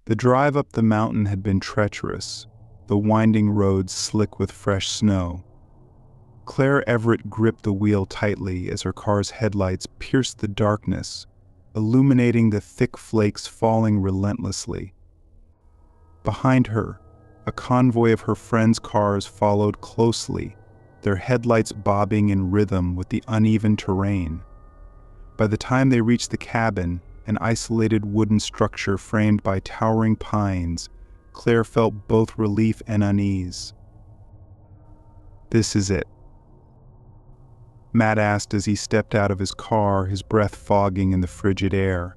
The drive up the mountain had been treacherous, the winding roads slick with fresh snow. Claire Everett gripped the wheel tightly as her car's headlights pierced the darkness, illuminating the thick flakes falling relentlessly. Behind her, a convoy of her friends' cars followed closely, their headlights bobbing in rhythm with the uneven terrain. By the time they reached the cabin, an isolated wooden structure framed by towering pines, Claire felt both relief and unease. "This is it," Matt asked as he stepped out of his car, his breath fogging in the frigid air.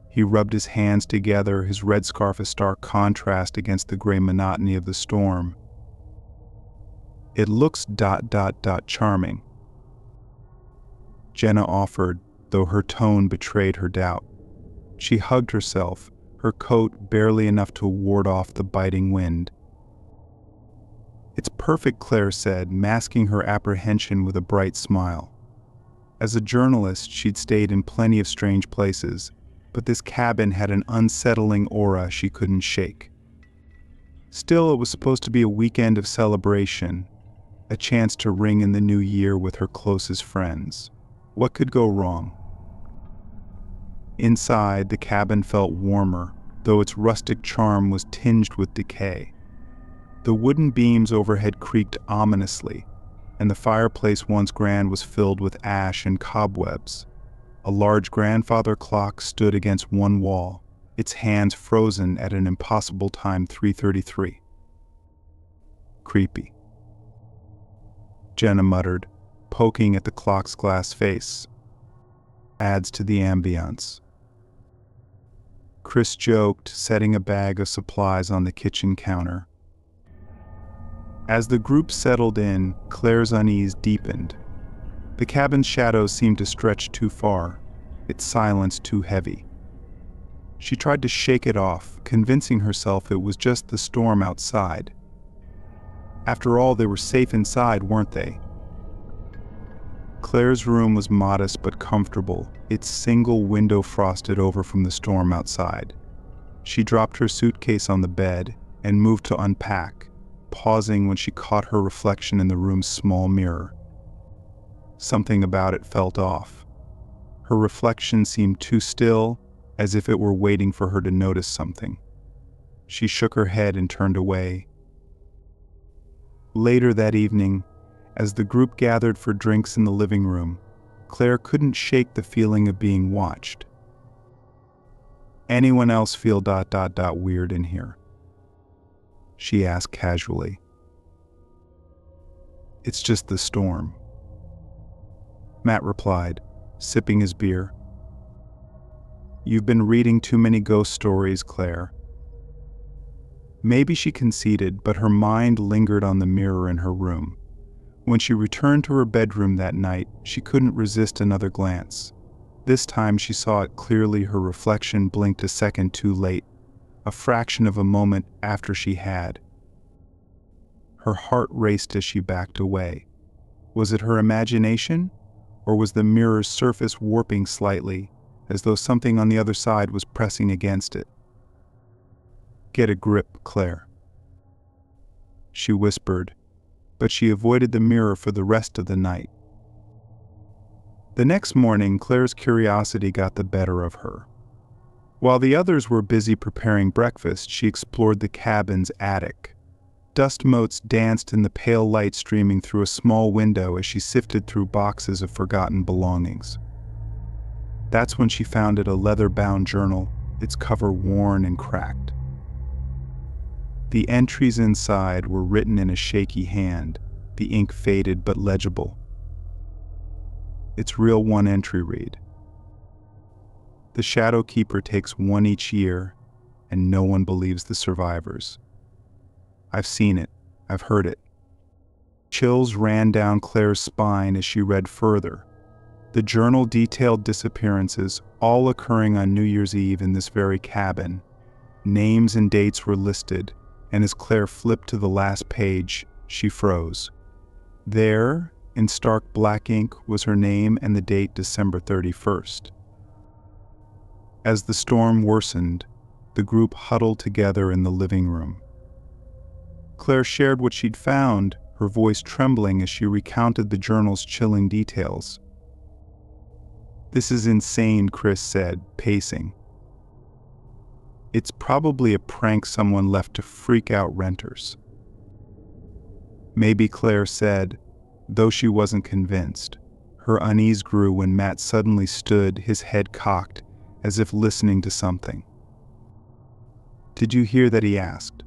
He rubbed his hands together, his red scarf a stark contrast against the gray monotony of the storm. "It looks ... charming," Jenna offered, though her tone betrayed her doubt. She hugged herself, her coat barely enough to ward off the biting wind. "It's perfect," Claire said, masking her apprehension with a bright smile. As a journalist, she'd stayed in plenty of strange places, but this cabin had an unsettling aura she couldn't shake. Still, it was supposed to be a weekend of celebration, a chance to ring in the new year with her closest friends. What could go wrong? Inside, the cabin felt warmer, though its rustic charm was tinged with decay. The wooden beams overhead creaked ominously, and the fireplace once grand was filled with ash and cobwebs. A large grandfather clock stood against one wall, its hands frozen at an impossible time 3:33. "Creepy," Jenna muttered, poking at the clock's glass face. "Adds to the ambiance." Chris joked, setting a bag of supplies on the kitchen counter. As the group settled in, Claire's unease deepened. The cabin's shadows seemed to stretch too far, its silence too heavy. She tried to shake it off, convincing herself it was just the storm outside. After all, they were safe inside, weren't they? Claire's room was modest but comfortable, its single window frosted over from the storm outside. She dropped her suitcase on the bed and moved to unpack, pausing when she caught her reflection in the room's small mirror. Something about it felt off. Her reflection seemed too still, as if it were waiting for her to notice something. She shook her head and turned away. Later that evening, as the group gathered for drinks in the living room, Claire couldn't shake the feeling of being watched. "Anyone else feel ... weird in here?" she asked casually. "It's just the storm," Matt replied, sipping his beer. "You've been reading too many ghost stories, Claire." Maybe she conceded, but her mind lingered on the mirror in her room. When she returned to her bedroom that night, she couldn't resist another glance. This time she saw it clearly. Her reflection blinked a second too late, a fraction of a moment after she had. Her heart raced as she backed away. Was it her imagination, or was the mirror's surface warping slightly, as though something on the other side was pressing against it? "Get a grip, Claire," she whispered, but she avoided the mirror for the rest of the night. The next morning, Claire's curiosity got the better of her. While the others were busy preparing breakfast, she explored the cabin's attic. Dust motes danced in the pale light streaming through a small window as she sifted through boxes of forgotten belongings. That's when she found a leather-bound journal, its cover worn and cracked. The entries inside were written in a shaky hand, the ink faded but legible. Its real one-entry read: "The Shadow Keeper takes one each year, and no one believes the survivors. I've seen it. I've heard it." Chills ran down Claire's spine as she read further. The journal detailed disappearances, all occurring on New Year's Eve in this very cabin. Names and dates were listed, and as Claire flipped to the last page, she froze. There, in stark black ink, was her name and the date December 31st. As the storm worsened, the group huddled together in the living room. Claire shared what she'd found, her voice trembling as she recounted the journal's chilling details. "This is insane," Chris said, pacing. "It's probably a prank someone left to freak out renters." "Maybe," Claire said, though she wasn't convinced. Her unease grew when Matt suddenly stood, his head cocked, as if listening to something. "Did you hear that?" he asked.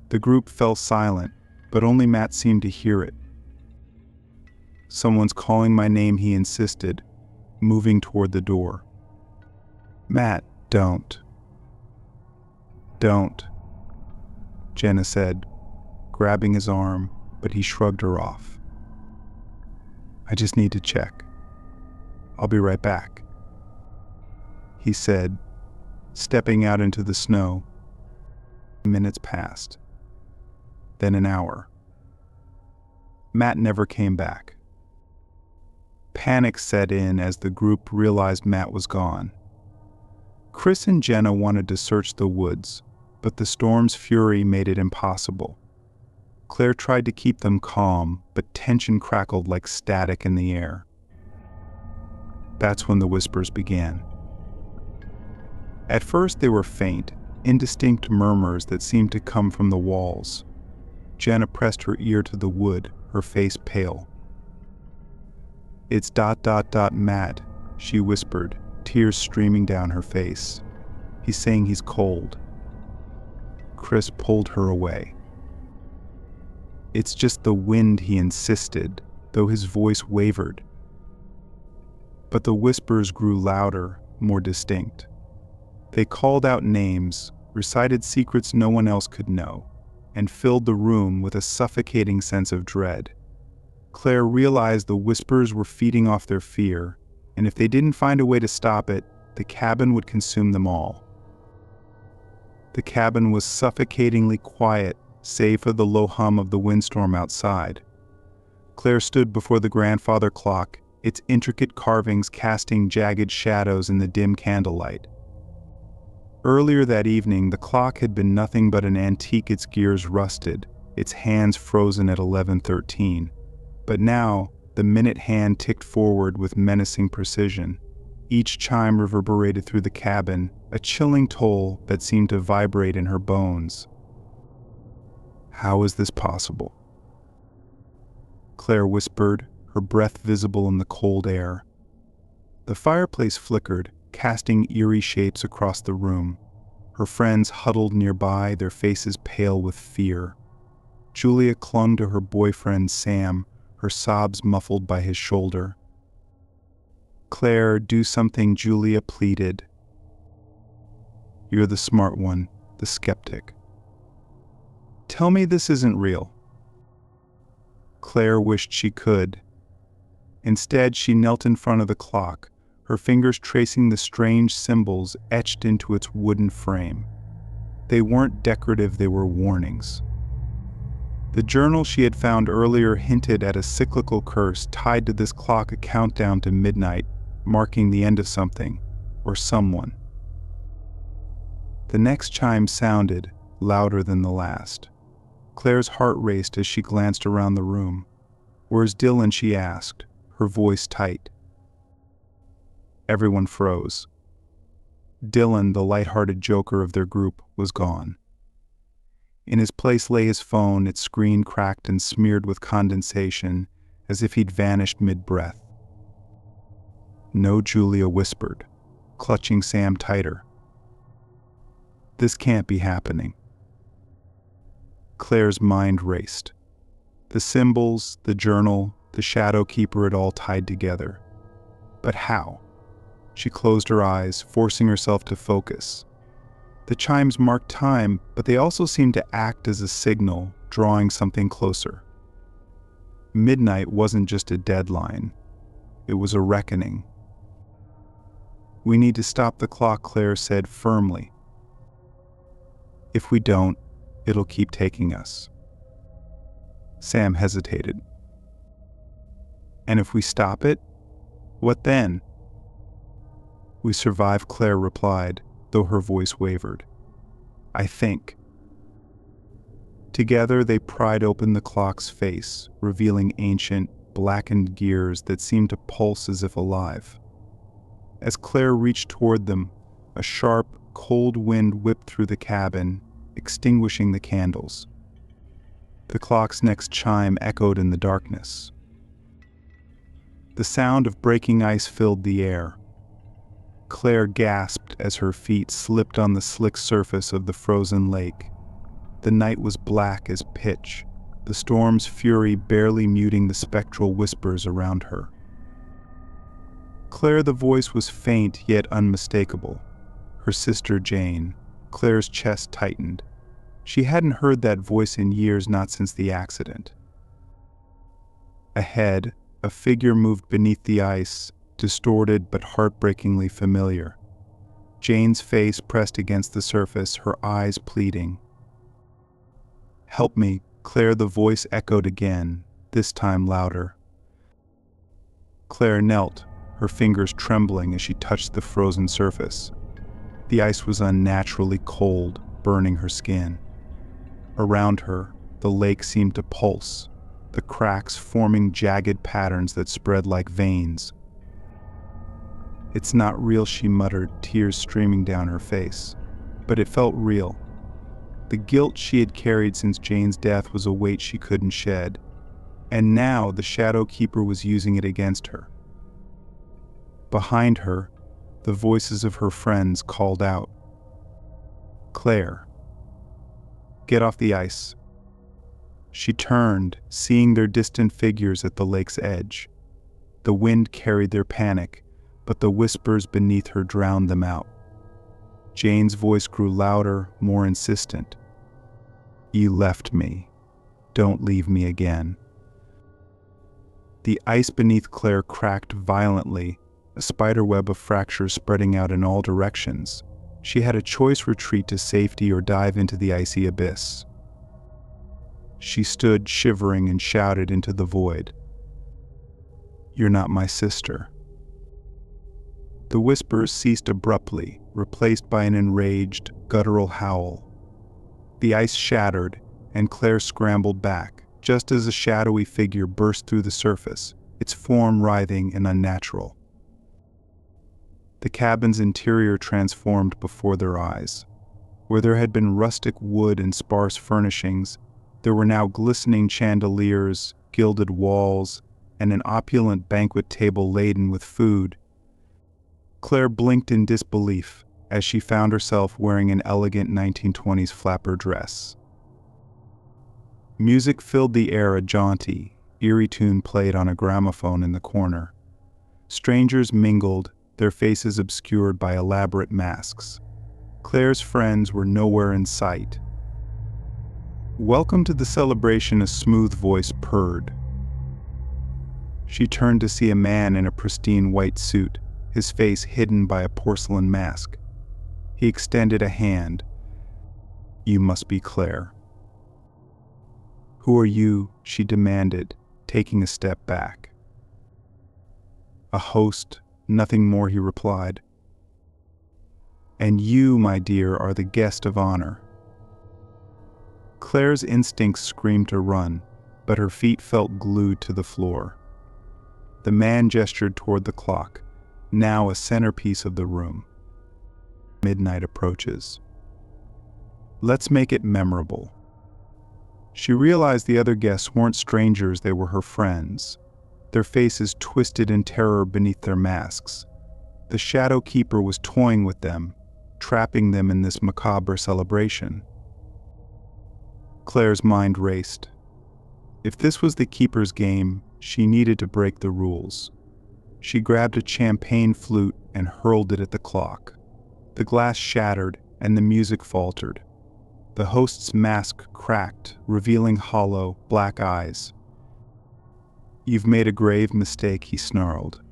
The group fell silent, but only Matt seemed to hear it. "Someone's calling my name," he insisted, moving toward the door. "Matt, don't." "Don't," Jenna said, grabbing his arm, but he shrugged her off. "I just need to check. I'll be right back," he said, stepping out into the snow. Minutes passed. Then an hour. Matt never came back. Panic set in as the group realized Matt was gone. Chris and Jenna wanted to search the woods, but the storm's fury made it impossible. Claire tried to keep them calm, but tension crackled like static in the air. That's when the whispers began. At first they were faint, indistinct murmurs that seemed to come from the walls. Jenna pressed her ear to the wood, her face pale. "It's ... Matt," she whispered, tears streaming down her face. "He's saying he's cold." Chris pulled her away. "It's just the wind," he insisted, though his voice wavered. But the whispers grew louder, more distinct. They called out names, recited secrets no one else could know, and filled the room with a suffocating sense of dread. Claire realized the whispers were feeding off their fear, and if they didn't find a way to stop it, the cabin would consume them all. The cabin was suffocatingly quiet, save for the low hum of the windstorm outside. Claire stood before the grandfather clock, its intricate carvings casting jagged shadows in the dim candlelight. Earlier that evening, the clock had been nothing but an antique, its gears rusted, its hands frozen at 11:13. But now, the minute hand ticked forward with menacing precision. Each chime reverberated through the cabin, a chilling toll that seemed to vibrate in her bones. How is this possible? Claire whispered, her breath visible in the cold air. The fireplace flickered, casting eerie shapes across the room. Her friends huddled nearby, their faces pale with fear. Julia clung to her boyfriend, Sam, her sobs muffled by his shoulder. "Claire, do something," Julia pleaded. "You're the smart one, the skeptic. Tell me this isn't real." Claire wished she could. Instead, she knelt in front of the clock, her fingers tracing the strange symbols etched into its wooden frame. They weren't decorative, they were warnings. The journal she had found earlier hinted at a cyclical curse tied to this clock, a countdown to midnight, marking the end of something, or someone. The next chime sounded, louder than the last. Claire's heart raced as she glanced around the room. "Where's Dylan?" she asked, her voice tight. Everyone froze. Dylan, the light-hearted joker of their group, was gone. In his place lay his phone, its screen cracked and smeared with condensation, as if he'd vanished mid-breath. "No," Julia whispered, clutching Sam tighter. "This can't be happening." Claire's mind raced. The symbols, the journal, the shadow keeper, it all tied together. But how? She closed her eyes, forcing herself to focus. The chimes marked time, but they also seemed to act as a signal, drawing something closer. Midnight wasn't just a deadline. It was a reckoning. "We need to stop the clock," Claire said firmly. "If we don't, it'll keep taking us." Sam hesitated. "And if we stop it, what then?" "We survive," Claire replied, though her voice wavered. "I think." Together they pried open the clock's face, revealing ancient, blackened gears that seemed to pulse as if alive. As Claire reached toward them, a sharp, cold wind whipped through the cabin, extinguishing the candles. The clock's next chime echoed in the darkness. The sound of breaking ice filled the air. Claire gasped as her feet slipped on the slick surface of the frozen lake. The night was black as pitch, the storm's fury barely muting the spectral whispers around her. Claire, the voice was faint yet unmistakable. Her sister Jane. Claire's chest tightened. She hadn't heard that voice in years, not since the accident. Ahead, a figure moved beneath the ice, distorted but heartbreakingly familiar. Jane's face pressed against the surface, her eyes pleading. "Help me," Claire, the voice echoed again, this time louder. Claire knelt, her fingers trembling as she touched the frozen surface. The ice was unnaturally cold, burning her skin. Around her, the lake seemed to pulse, the cracks forming jagged patterns that spread like veins. "It's not real," she muttered, tears streaming down her face. But it felt real. The guilt she had carried since Jane's death was a weight she couldn't shed, and now the Shadow Keeper was using it against her. Behind her, the voices of her friends called out. "Claire, get off the ice." She turned, seeing their distant figures at the lake's edge. The wind carried their panic, but the whispers beneath her drowned them out. Jane's voice grew louder, more insistent. "You left me. Don't leave me again." The ice beneath Claire cracked violently, a spiderweb of fractures spreading out in all directions. She had a choice: retreat to safety or dive into the icy abyss. She stood shivering and shouted into the void. "You're not my sister." The whispers ceased abruptly, replaced by an enraged, guttural howl. The ice shattered, and Claire scrambled back, just as a shadowy figure burst through the surface, its form writhing and unnatural. The cabin's interior transformed before their eyes. Where there had been rustic wood and sparse furnishings, there were now glistening chandeliers, gilded walls, and an opulent banquet table laden with food. Claire blinked in disbelief as she found herself wearing an elegant 1920s flapper dress. Music filled the air, a jaunty, eerie tune played on a gramophone in the corner. Strangers mingled, their faces obscured by elaborate masks. Claire's friends were nowhere in sight. "Welcome to the celebration," a smooth voice purred. She turned to see a man in a pristine white suit, his face hidden by a porcelain mask. He extended a hand. "You must be Claire." "Who are you?" she demanded, taking a step back. "A host, nothing more," he replied. "And you, my dear, are the guest of honor." Claire's instincts screamed to run, but her feet felt glued to the floor. The man gestured toward the clock, now a centerpiece of the room. "Midnight approaches. Let's make it memorable." She realized the other guests weren't strangers, they were her friends, their faces twisted in terror beneath their masks. The Shadow Keeper was toying with them, trapping them in this macabre celebration. Claire's mind raced. If this was the Keeper's game, she needed to break the rules. She grabbed a champagne flute and hurled it at the clock. The glass shattered and the music faltered. The host's mask cracked, revealing hollow, black eyes. "You've made a grave mistake," he snarled.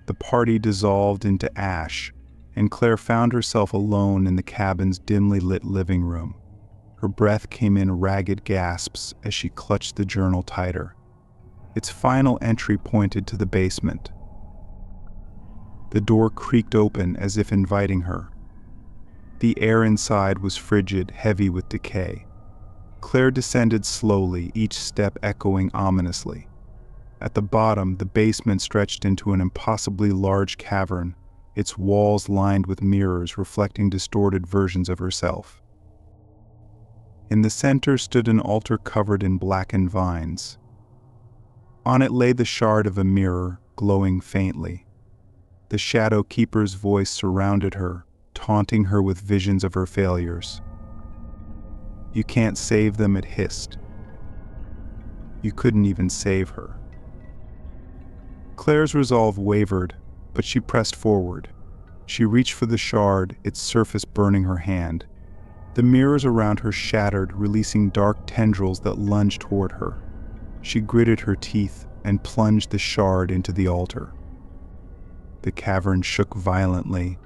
The party dissolved into ash, and Claire found herself alone in the cabin's dimly lit living room. Her breath came in ragged gasps as she clutched the journal tighter. Its final entry pointed to the basement. The door creaked open as if inviting her. The air inside was frigid, heavy with decay. Claire descended slowly, each step echoing ominously. At the bottom, the basement stretched into an impossibly large cavern, its walls lined with mirrors reflecting distorted versions of herself. In the center stood an altar covered in blackened vines. On it lay the shard of a mirror, glowing faintly. The Shadow Keeper's voice surrounded her, taunting her with visions of her failures. "You can't save them," it hissed. You couldn't even save her. Claire's resolve wavered, but she pressed forward. She reached for the shard, its surface burning her hand. The mirrors around her shattered, releasing dark tendrils that lunged toward her. She gritted her teeth and plunged the shard into the altar. The cavern shook violently.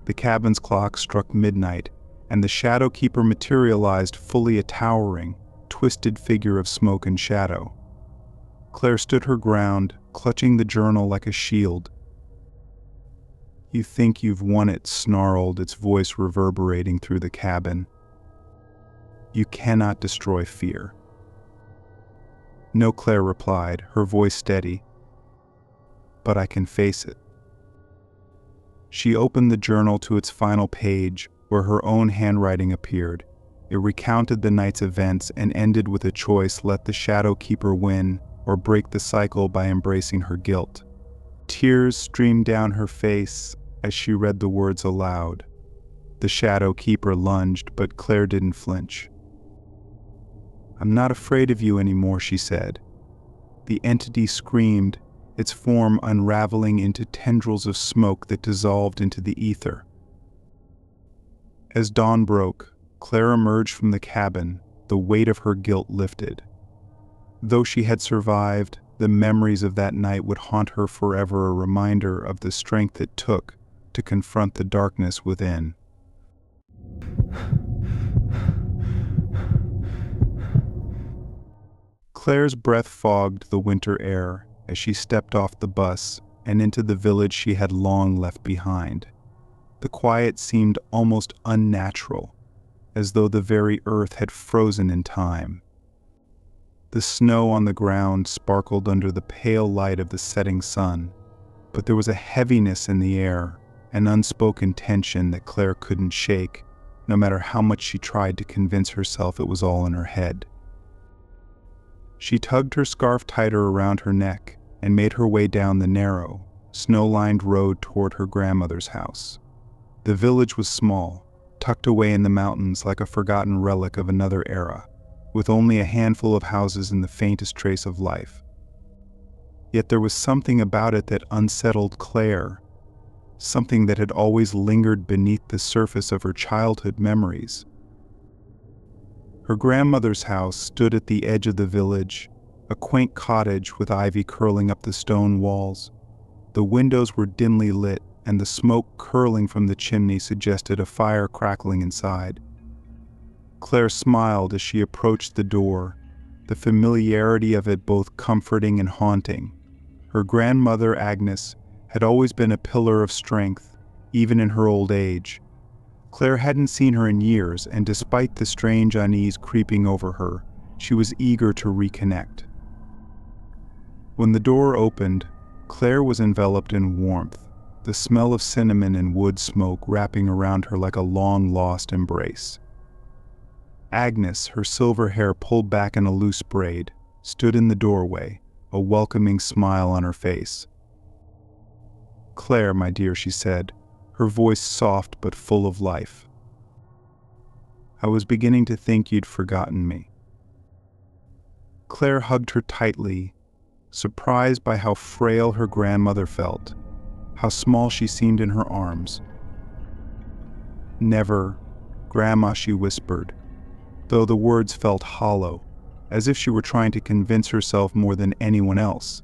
The cabin's clock struck midnight, and the Shadow Keeper materialized, fully a towering, twisted figure of smoke and shadow. Claire stood her ground, clutching the journal like a shield. "You think you've won it," snarled, its voice reverberating through the cabin. "You cannot destroy fear." "No," Claire replied, her voice steady. "But I can face it." She opened the journal to its final page, where her own handwriting appeared. It recounted the night's events and ended with a choice: let the Shadow Keeper win, or break the cycle by embracing her guilt. Tears streamed down her face as she read the words aloud. The Shadow Keeper lunged, but Claire didn't flinch. "I'm not afraid of you anymore," she said. The entity screamed, its form unraveling into tendrils of smoke that dissolved into the ether. As dawn broke, Claire emerged from the cabin, the weight of her guilt lifted. Though she had survived, the memories of that night would haunt her forever, a reminder of the strength it took to confront the darkness within. Claire's breath fogged the winter air as she stepped off the bus and into the village she had long left behind. The quiet seemed almost unnatural, as though the very earth had frozen in time. The snow on the ground sparkled under the pale light of the setting sun, but there was a heaviness in the air, an unspoken tension that Claire couldn't shake, no matter how much she tried to convince herself it was all in her head. She tugged her scarf tighter around her neck and made her way down the narrow, snow-lined road toward her grandmother's house. The village was small, tucked away in the mountains like a forgotten relic of another era, with only a handful of houses and the faintest trace of life. Yet there was something about it that unsettled Claire, something that had always lingered beneath the surface of her childhood memories. Her grandmother's house stood at the edge of the village, a quaint cottage with ivy curling up the stone walls. The windows were dimly lit, and the smoke curling from the chimney suggested a fire crackling inside. Claire smiled as she approached the door, the familiarity of it both comforting and haunting. Her grandmother, Agnes, had always been a pillar of strength, even in her old age. Claire hadn't seen her in years, and despite the strange unease creeping over her, she was eager to reconnect. When the door opened, Claire was enveloped in warmth, the smell of cinnamon and wood smoke wrapping around her like a long-lost embrace. Agnes, her silver hair pulled back in a loose braid, stood in the doorway, a welcoming smile on her face. "Claire, my dear," she said, her voice soft but full of life. "I was beginning to think you'd forgotten me." Claire hugged her tightly, surprised by how frail her grandmother felt, how small she seemed in her arms. "Never, Grandma," she whispered, though the words felt hollow, as if she were trying to convince herself more than anyone else.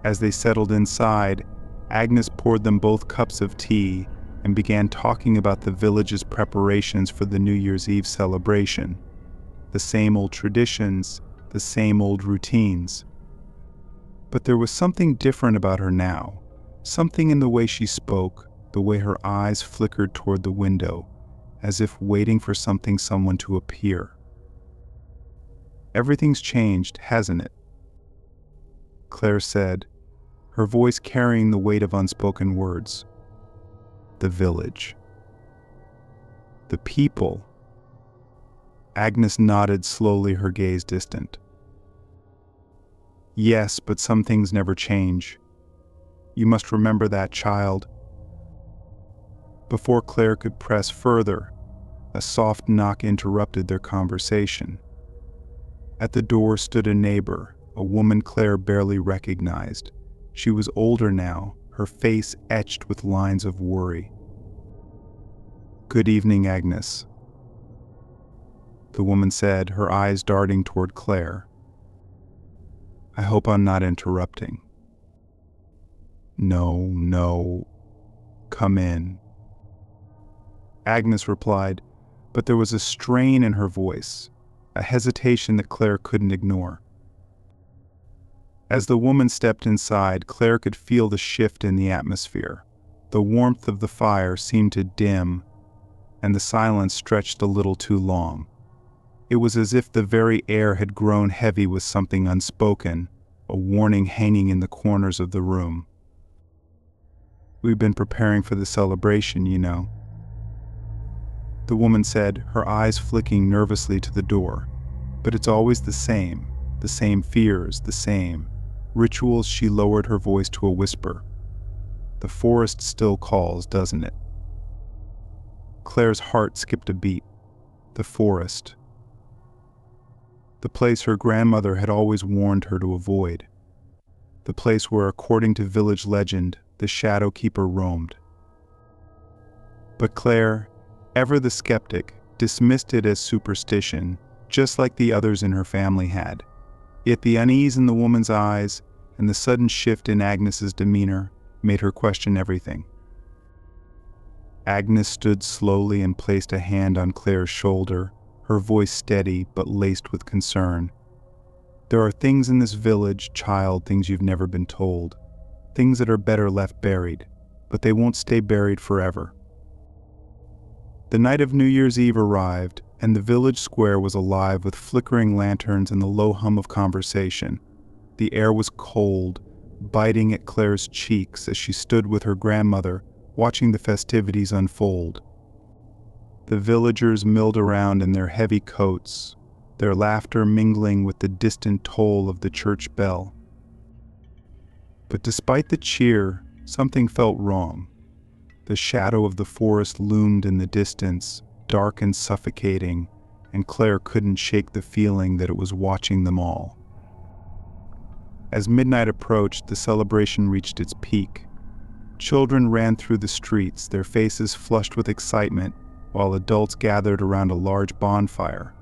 As they settled inside, Agnes poured them both cups of tea and began talking about the village's preparations for the New Year's Eve celebration. The same old traditions, the same old routines. But there was something different about her now, something in the way she spoke, the way her eyes flickered toward the window, as if waiting for someone to appear. "Everything's changed, hasn't it?" Claire said, her voice carrying the weight of unspoken words. "The village. The people." Agnes nodded slowly, her gaze distant. "Yes, but some things never change. You must remember that, child." Before Claire could press further, a soft knock interrupted their conversation. At the door stood a neighbor, a woman Claire barely recognized. She was older now, her face etched with lines of worry. "Good evening, Agnes," the woman said, her eyes darting toward Claire. "I hope I'm not interrupting." No, come in," Agnes replied, but there was a strain in her voice, a hesitation that Claire couldn't ignore. As the woman stepped inside, Claire could feel the shift in the atmosphere. The warmth of the fire seemed to dim, and the silence stretched a little too long. It was as if the very air had grown heavy with something unspoken, a warning hanging in the corners of the room. "We've been preparing for the celebration, you know," the woman said, her eyes flicking nervously to the door. "But it's always the same fears, the same rituals." She lowered her voice to a whisper. "The forest still calls, doesn't it?" Claire's heart skipped a beat. The forest. The place her grandmother had always warned her to avoid. The place where, according to village legend, the Shadow Keeper roamed. But Claire, ever the skeptic, dismissed it as superstition, just like the others in her family had. Yet the unease in the woman's eyes and the sudden shift in Agnes's demeanor made her question everything. Agnes stood slowly and placed a hand on Claire's shoulder, her voice steady but laced with concern. "There are things in this village, child, things you've never been told. Things that are better left buried, but they won't stay buried forever." The night of New Year's Eve arrived, and the village square was alive with flickering lanterns and the low hum of conversation. The air was cold, biting at Claire's cheeks as she stood with her grandmother, watching the festivities unfold. The villagers milled around in their heavy coats, their laughter mingling with the distant toll of the church bell. But despite the cheer, something felt wrong. The shadow of the forest loomed in the distance, dark and suffocating, and Claire couldn't shake the feeling that it was watching them all. As midnight approached, the celebration reached its peak. Children ran through the streets, their faces flushed with excitement, while adults gathered around a large bonfire.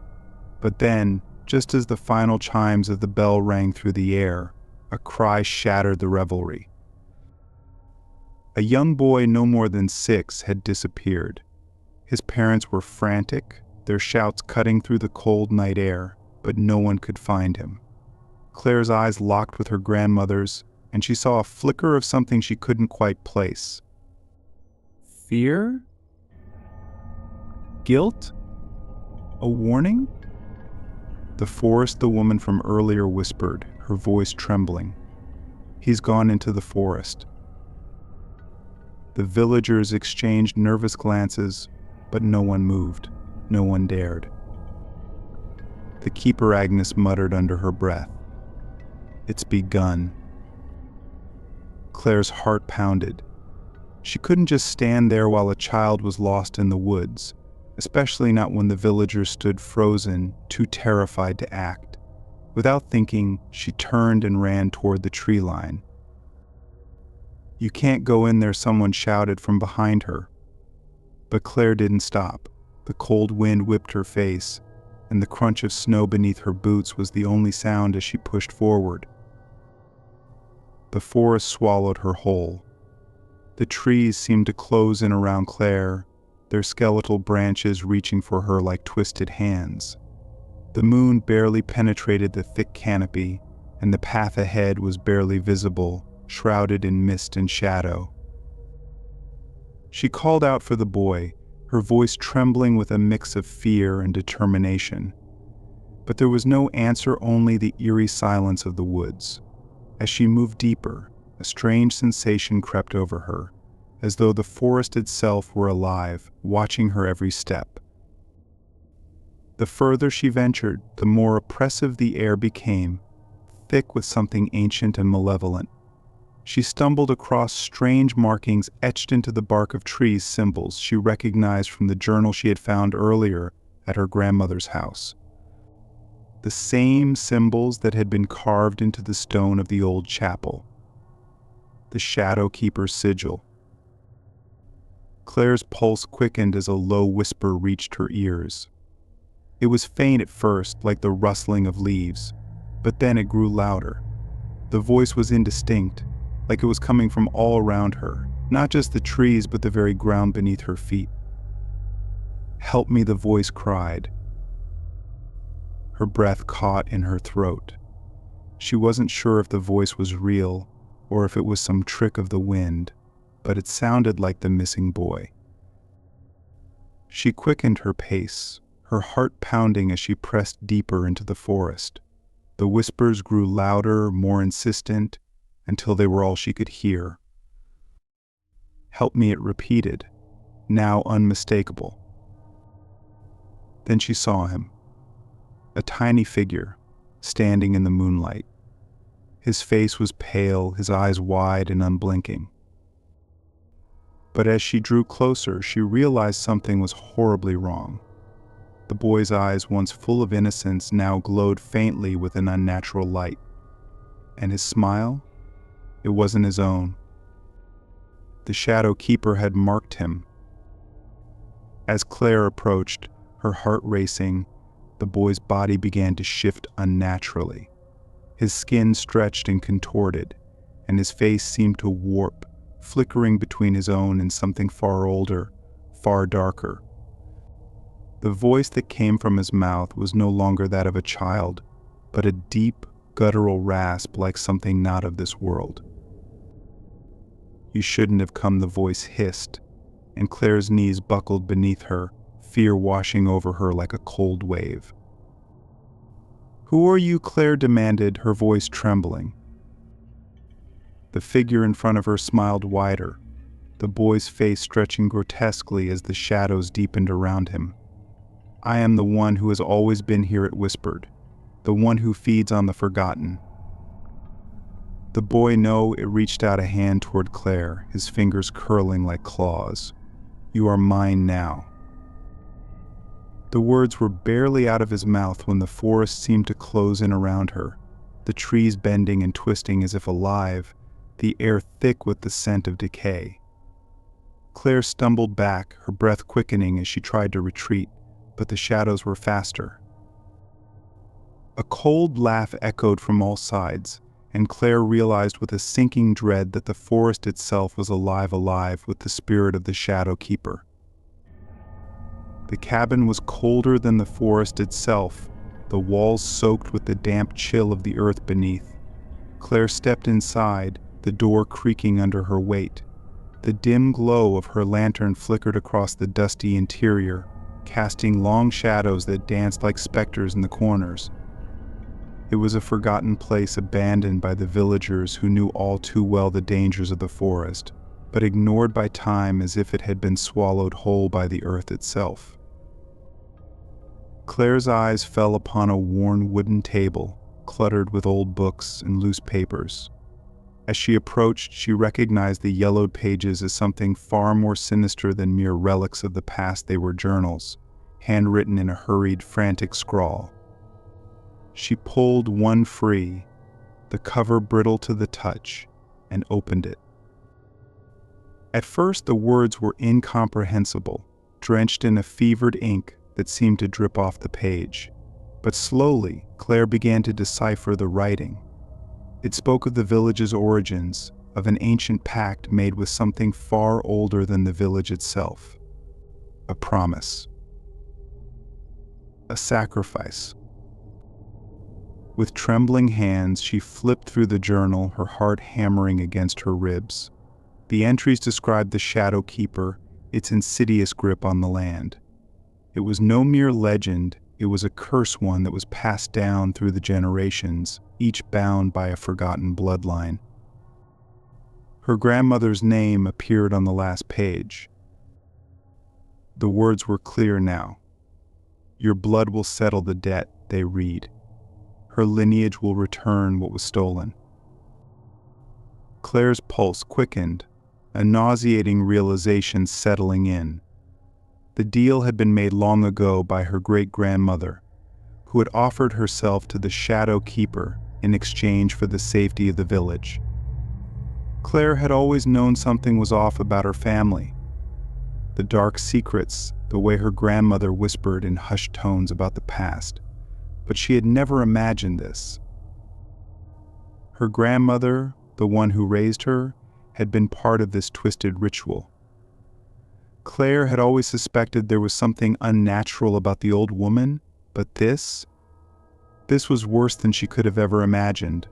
But then, just as the final chimes of the bell rang through the air, a cry shattered the revelry. A young boy no more than 6 had disappeared. His parents were frantic, their shouts cutting through the cold night air, but no one could find him. Claire's eyes locked with her grandmother's, and she saw a flicker of something she couldn't quite place. Fear? Guilt? A warning? "The forest," the woman from earlier whispered, her voice trembling. "He's gone into the forest." The villagers exchanged nervous glances, but no one moved, no one dared. The keeper, Agnes muttered under her breath. "It's begun." Claire's heart pounded. She couldn't just stand there while a child was lost in the woods, especially not when the villagers stood frozen, too terrified to act. Without thinking, she turned and ran toward the tree line. "You can't go in there," someone shouted from behind her. But Claire didn't stop. The cold wind whipped her face, and the crunch of snow beneath her boots was the only sound as she pushed forward. The forest swallowed her whole. The trees seemed to close in around Claire, their skeletal branches reaching for her like twisted hands. The moon barely penetrated the thick canopy, and the path ahead was barely visible, shrouded in mist and shadow. She called out for the boy, her voice trembling with a mix of fear and determination. But there was no answer, only the eerie silence of the woods. As she moved deeper, a strange sensation crept over her, as though the forest itself were alive, watching her every step. The further she ventured, the more oppressive the air became, thick with something ancient and malevolent. She stumbled across strange markings etched into the bark of trees, symbols she recognized from the journal she had found earlier at her grandmother's house. The same symbols that had been carved into the stone of the old chapel. The Shadow Keeper's sigil. Claire's pulse quickened as a low whisper reached her ears. It was faint at first, like the rustling of leaves, but then it grew louder. The voice was indistinct, like it was coming from all around her, not just the trees but the very ground beneath her feet. "Help me," the voice cried. Her breath caught in her throat. She wasn't sure if the voice was real or if it was some trick of the wind, but it sounded like the missing boy. She quickened her pace, her heart pounding as she pressed deeper into the forest. The whispers grew louder, more insistent, until they were all she could hear. "Help me," it repeated, now unmistakable. Then she saw him. A tiny figure, standing in the moonlight. His face was pale, his eyes wide and unblinking. But as she drew closer, she realized something was horribly wrong. The boy's eyes, once full of innocence, now glowed faintly with an unnatural light. And his smile? It wasn't his own. The Shadow Keeper had marked him. As Claire approached, her heart racing, the boy's body began to shift unnaturally. His skin stretched and contorted, and his face seemed to warp, flickering between his own and something far older, far darker. The voice that came from his mouth was no longer that of a child, but a deep, guttural rasp like something not of this world. "You shouldn't have come," the voice hissed, and Claire's knees buckled beneath her, fear washing over her like a cold wave. "Who are you?" Claire demanded, her voice trembling. The figure in front of her smiled wider, the boy's face stretching grotesquely as the shadows deepened around him. "I am the one who has always been here," it whispered, "the one who feeds on the forgotten." The boy knew. It reached out a hand toward Claire, his fingers curling like claws. "You are mine now." The words were barely out of his mouth when the forest seemed to close in around her, the trees bending and twisting as if alive, the air thick with the scent of decay. Claire stumbled back, her breath quickening as she tried to retreat, but the shadows were faster. A cold laugh echoed from all sides, and Claire realized with a sinking dread that the forest itself was alive with the spirit of the Shadow Keeper. The cabin was colder than the forest itself, the walls soaked with the damp chill of the earth beneath. Claire stepped inside, the door creaking under her weight. The dim glow of her lantern flickered across the dusty interior, casting long shadows that danced like specters in the corners. It was a forgotten place, abandoned by the villagers who knew all too well the dangers of the forest, but ignored by time as if it had been swallowed whole by the earth itself. Claire's eyes fell upon a worn wooden table, cluttered with old books and loose papers. As she approached, she recognized the yellowed pages as something far more sinister than mere relics of the past. They were journals, handwritten in a hurried, frantic scrawl. She pulled one free, the cover brittle to the touch, and opened it. At first, the words were incomprehensible, drenched in a fevered ink that seemed to drip off the page. But slowly, Claire began to decipher the writing. It spoke of the village's origins, of an ancient pact made with something far older than the village itself. A promise. A sacrifice. With trembling hands, she flipped through the journal, her heart hammering against her ribs. The entries described the Shadow Keeper, its insidious grip on the land. It was no mere legend, it was a curse one that was passed down through the generations, each bound by a forgotten bloodline. Her grandmother's name appeared on the last page. The words were clear now. Your blood will settle the debt, they read. Her lineage will return what was stolen. Claire's pulse quickened, a nauseating realization settling in. The deal had been made long ago by her great-grandmother, who had offered herself to the Shadow Keeper in exchange for the safety of the village. Claire had always known something was off about her family. The dark secrets, the way her grandmother whispered in hushed tones about the past, but she had never imagined this. Her grandmother, the one who raised her, had been part of this twisted ritual. Claire had always suspected there was something unnatural about the old woman, but this was worse than she could have ever imagined.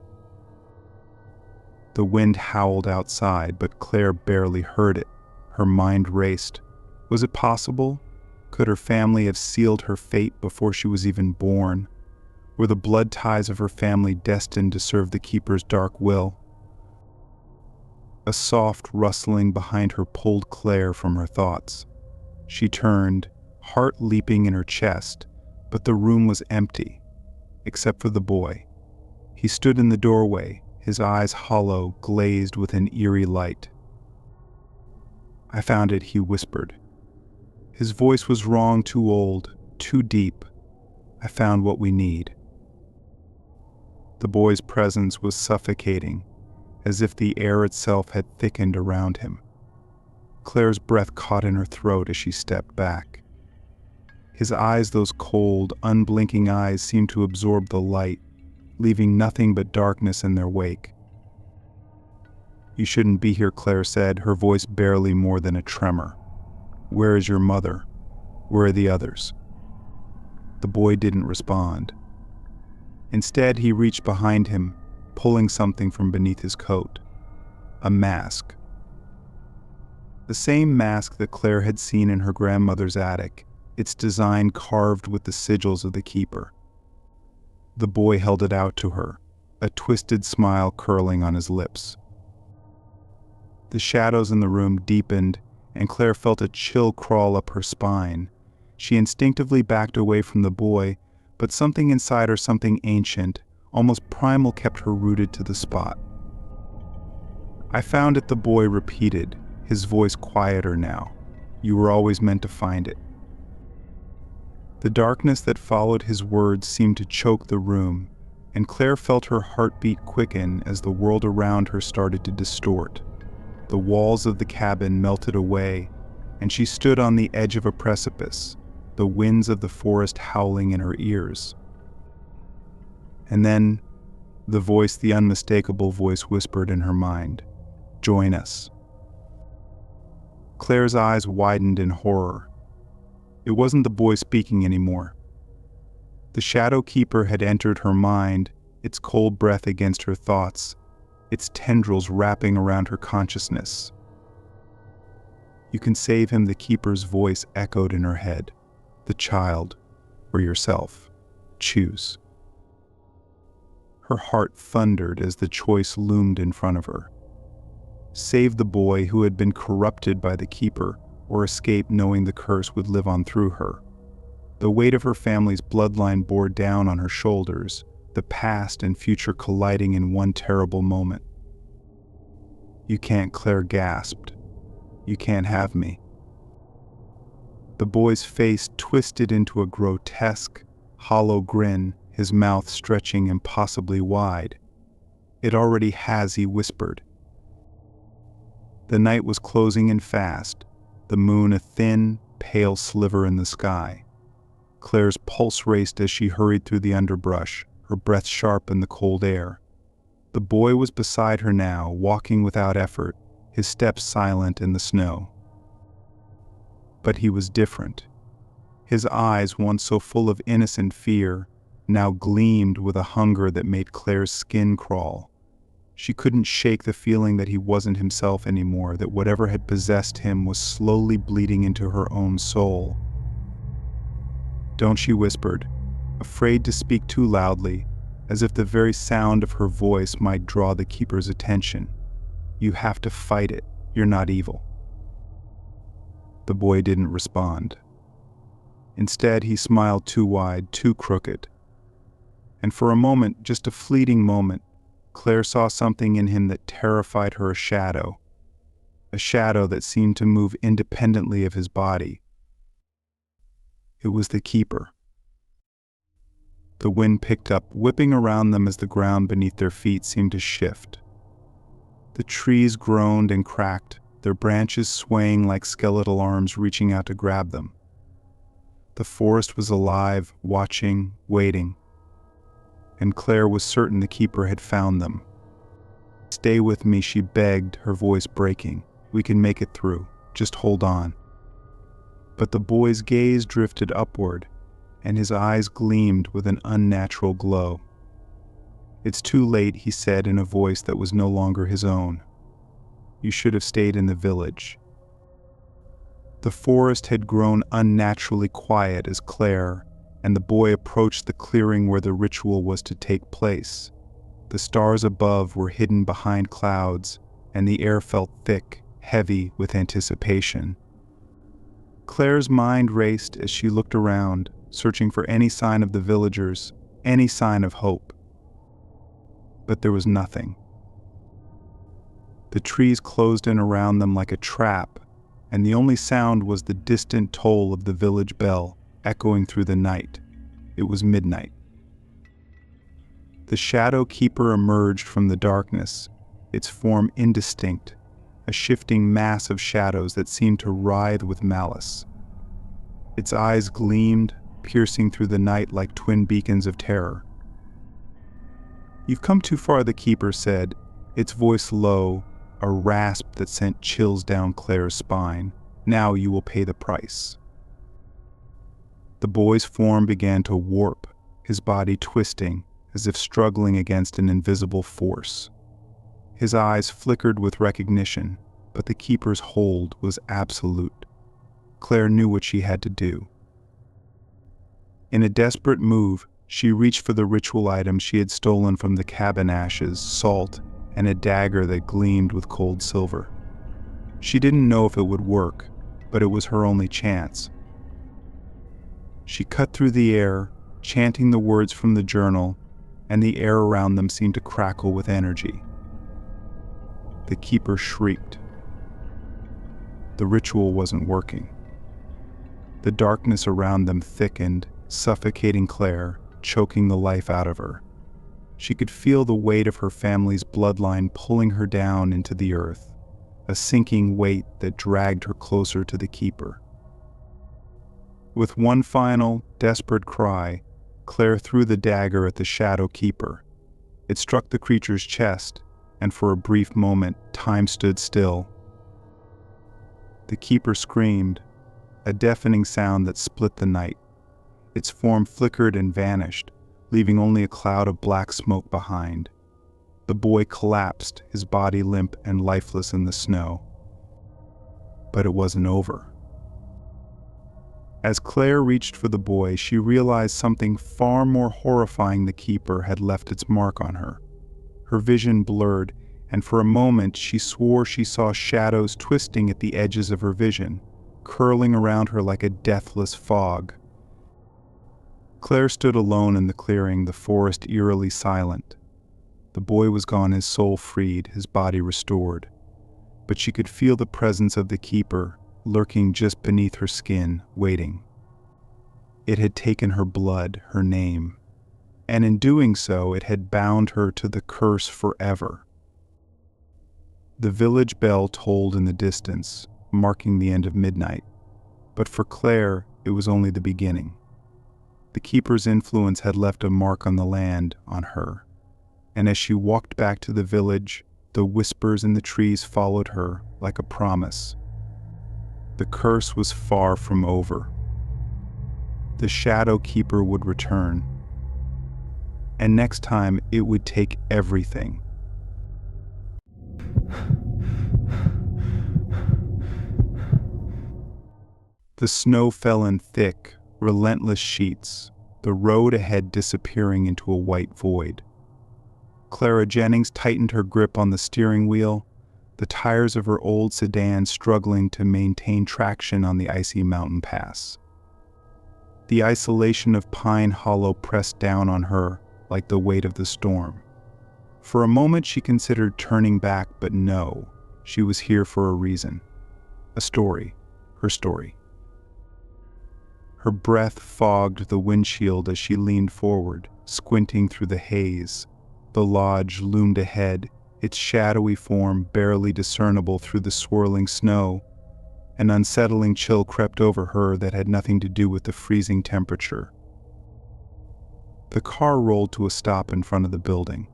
The wind howled outside, but Claire barely heard it. Her mind raced. Was it possible? Could her family have sealed her fate before she was even born? Were the blood ties of her family destined to serve the Keeper's dark will? A soft rustling behind her pulled Claire from her thoughts. She turned, heart leaping in her chest, but the room was empty, except for the boy. He stood in the doorway, his eyes hollow, glazed with an eerie light. I found it, he whispered. His voice was wrong, too old, too deep. I found what we need. The boy's presence was suffocating, as if the air itself had thickened around him. Claire's breath caught in her throat as she stepped back. His eyes, those cold, unblinking eyes, seemed to absorb the light, leaving nothing but darkness in their wake. You shouldn't be here, Claire said, her voice barely more than a tremor. Where is your mother? Where are the others? The boy didn't respond. Instead, he reached behind him, pulling something from beneath his coat. A mask. The same mask that Claire had seen in her grandmother's attic, its design carved with the sigils of the Keeper. The boy held it out to her, a twisted smile curling on his lips. The shadows in the room deepened, and Claire felt a chill crawl up her spine. She instinctively backed away from the boy, but something inside her, something ancient, almost primal, kept her rooted to the spot. I found it, the boy repeated, his voice quieter now. You were always meant to find it. The darkness that followed his words seemed to choke the room, and Claire felt her heartbeat quicken as the world around her started to distort. The walls of the cabin melted away, and she stood on the edge of a precipice, the winds of the forest howling in her ears. And then, the unmistakable voice whispered in her mind, "Join us." Claire's eyes widened in horror. It wasn't the boy speaking anymore. The Shadow Keeper had entered her mind, its cold breath against her thoughts, its tendrils wrapping around her consciousness. You can save him, the Keeper's voice echoed in her head. The child, or yourself. Choose. Her heart thundered as the choice loomed in front of her. Save the boy who had been corrupted by the Keeper, or escape knowing the curse would live on through her. The weight of her family's bloodline bore down on her shoulders, the past and future colliding in one terrible moment. You can't, Claire gasped. You can't have me. The boy's face twisted into a grotesque, hollow grin, his mouth stretching impossibly wide. It already has, he whispered. The night was closing in fast, the moon a thin, pale sliver in the sky. Claire's pulse raced as she hurried through the underbrush, her breath sharp in the cold air. The boy was beside her now, walking without effort, his steps silent in the snow. But he was different. His eyes, once so full of innocent fear, now gleamed with a hunger that made Claire's skin crawl. She couldn't shake the feeling that he wasn't himself anymore, that whatever had possessed him was slowly bleeding into her own soul. "Don't," she whispered, afraid to speak too loudly, as if the very sound of her voice might draw the keeper's attention. "You have to fight it. You're not evil." The boy didn't respond. Instead, he smiled too wide, too crooked. And for a moment, just a fleeting moment, Claire saw something in him that terrified her, a shadow that seemed to move independently of his body. It was the keeper. The wind picked up, whipping around them as the ground beneath their feet seemed to shift. The trees groaned and cracked, their branches swaying like skeletal arms reaching out to grab them. The forest was alive, watching, waiting. And Claire was certain the keeper had found them. "Stay with me," she begged, her voice breaking. "We can make it through. Just hold on." But the boy's gaze drifted upward, and his eyes gleamed with an unnatural glow. "It's too late," he said in a voice that was no longer his own. "You should have stayed in the village." The forest had grown unnaturally quiet as Claire and the boy approached the clearing where the ritual was to take place. The stars above were hidden behind clouds, and the air felt thick, heavy with anticipation. Claire's mind raced as she looked around, searching for any sign of the villagers, any sign of hope. But there was nothing. The trees closed in around them like a trap, and the only sound was the distant toll of the village bell, echoing through the night. It was midnight. The shadow keeper emerged from the darkness, its form indistinct, a shifting mass of shadows that seemed to writhe with malice. Its eyes gleamed, piercing through the night like twin beacons of terror. "You've come too far," the keeper said, its voice low, a rasp that sent chills down Claire's spine. "Now you will pay the price." The boy's form began to warp, his body twisting, as if struggling against an invisible force. His eyes flickered with recognition, but the keeper's hold was absolute. Claire knew what she had to do. In a desperate move, she reached for the ritual items she had stolen from the cabin ashes, salt, and a dagger that gleamed with cold silver. She didn't know if it would work, but it was her only chance. She cut through the air, chanting the words from the journal, and the air around them seemed to crackle with energy. The keeper shrieked. The ritual wasn't working. The darkness around them thickened, suffocating Claire, choking the life out of her. She could feel the weight of her family's bloodline pulling her down into the earth, a sinking weight that dragged her closer to the keeper. With one final, desperate cry, Claire threw the dagger at the shadow keeper. It struck the creature's chest, and for a brief moment, time stood still. The keeper screamed, a deafening sound that split the night. Its form flickered and vanished, leaving only a cloud of black smoke behind. The boy collapsed, his body limp and lifeless in the snow. But it wasn't over. As Claire reached for the boy, she realized something far more horrifying. The keeper had left its mark on her. Her vision blurred, and for a moment she swore she saw shadows twisting at the edges of her vision, curling around her like a deathless fog. Claire stood alone in the clearing, the forest eerily silent. The boy was gone, his soul freed, his body restored. But she could feel the presence of the keeper, lurking just beneath her skin, waiting. It had taken her blood, her name, and in doing so it had bound her to the curse forever. The village bell tolled in the distance, marking the end of midnight, but for Claire it was only the beginning. The keeper's influence had left a mark on the land, on her, and as she walked back to the village, the whispers in the trees followed her like a promise. The curse was far from over. The shadow keeper would return. and next time it would take everything. The snow fell in thick, relentless sheets, the road ahead disappearing into a white void. Clara Jennings tightened her grip on the steering wheel, the tires of her old sedan struggling to maintain traction on the icy mountain pass. The isolation of Pine Hollow pressed down on her like the weight of the storm. For a moment she considered turning back, but no, she was here for a reason. A story, her story. Her breath fogged the windshield as she leaned forward, squinting through the haze. The lodge loomed ahead, its shadowy form barely discernible through the swirling snow. An unsettling chill crept over her that had nothing to do with the freezing temperature. The car rolled to a stop in front of the building.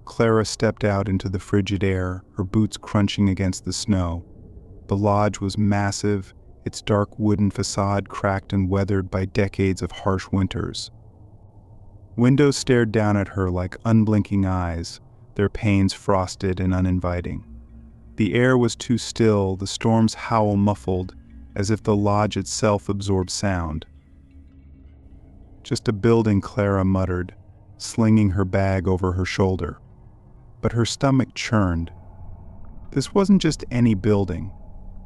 Clara stepped out into the frigid air, her boots crunching against the snow. The lodge was massive, its dark wooden facade cracked and weathered by decades of harsh winters. Windows stared down at her like unblinking eyes, their panes frosted and uninviting. The air was too still, the storm's howl muffled, as if the lodge itself absorbed sound. Just a building, Clara muttered, slinging her bag over her shoulder. But her stomach churned. This wasn't just any building.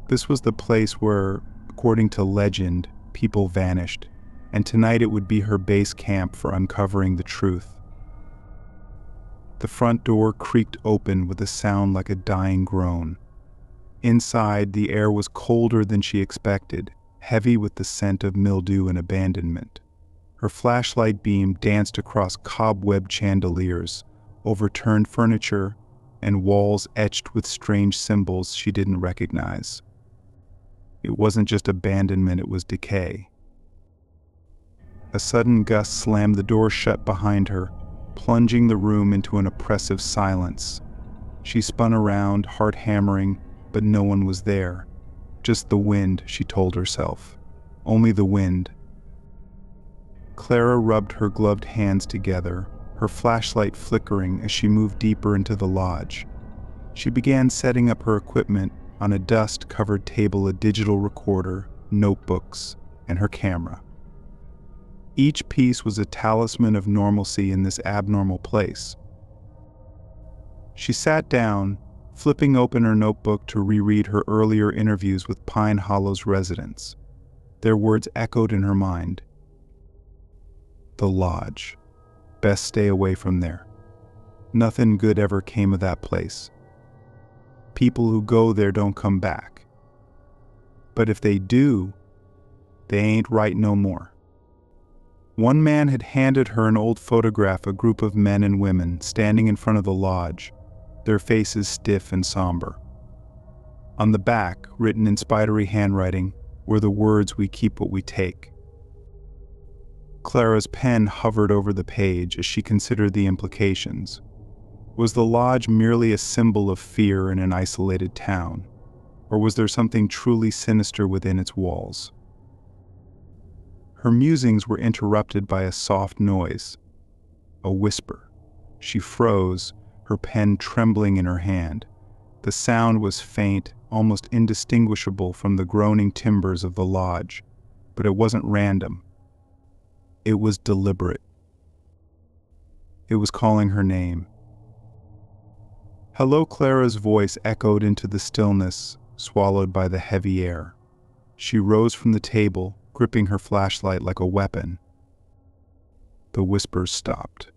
This was the place where, according to legend, people vanished, and tonight it would be her base camp for uncovering the truth. The front door creaked open with a sound like a dying groan. Inside, the air was colder than she expected, heavy with the scent of mildew and abandonment. Her flashlight beam danced across cobwebbed chandeliers, overturned furniture, and walls etched with strange symbols she didn't recognize. It wasn't just abandonment, it was decay. A sudden gust slammed the door shut behind her, plunging the room into an oppressive silence. She spun around, heart hammering, but no one was there. Just the wind, she told herself. Only the wind. Clara rubbed her gloved hands together, her flashlight flickering as she moved deeper into the lodge. She began setting up her equipment on a dust-covered table, a digital recorder, notebooks, and her camera. Each piece was a talisman of normalcy in this abnormal place. She sat down, flipping open her notebook to reread her earlier interviews with Pine Hollow's residents. Their words echoed in her mind. The lodge. Best stay away from there. Nothing good ever came of that place. People who go there don't come back. But if they do, they ain't right no more. One man had handed her an old photograph, a group of men and women standing in front of the lodge, their faces stiff and somber. On the back, written in spidery handwriting, were the words, "We keep what we take." Clara's pen hovered over the page as she considered the implications. Was the lodge merely a symbol of fear in an isolated town, or was there something truly sinister within its walls? Her musings were interrupted by a soft noise, a whisper. She froze, her pen trembling in her hand. The sound was faint, almost indistinguishable from the groaning timbers of the lodge, but it wasn't random. It was deliberate. It was calling her name. Hello, Clara's voice echoed into the stillness, swallowed by the heavy air. She rose from the table, gripping her flashlight like a weapon. The whispers stopped.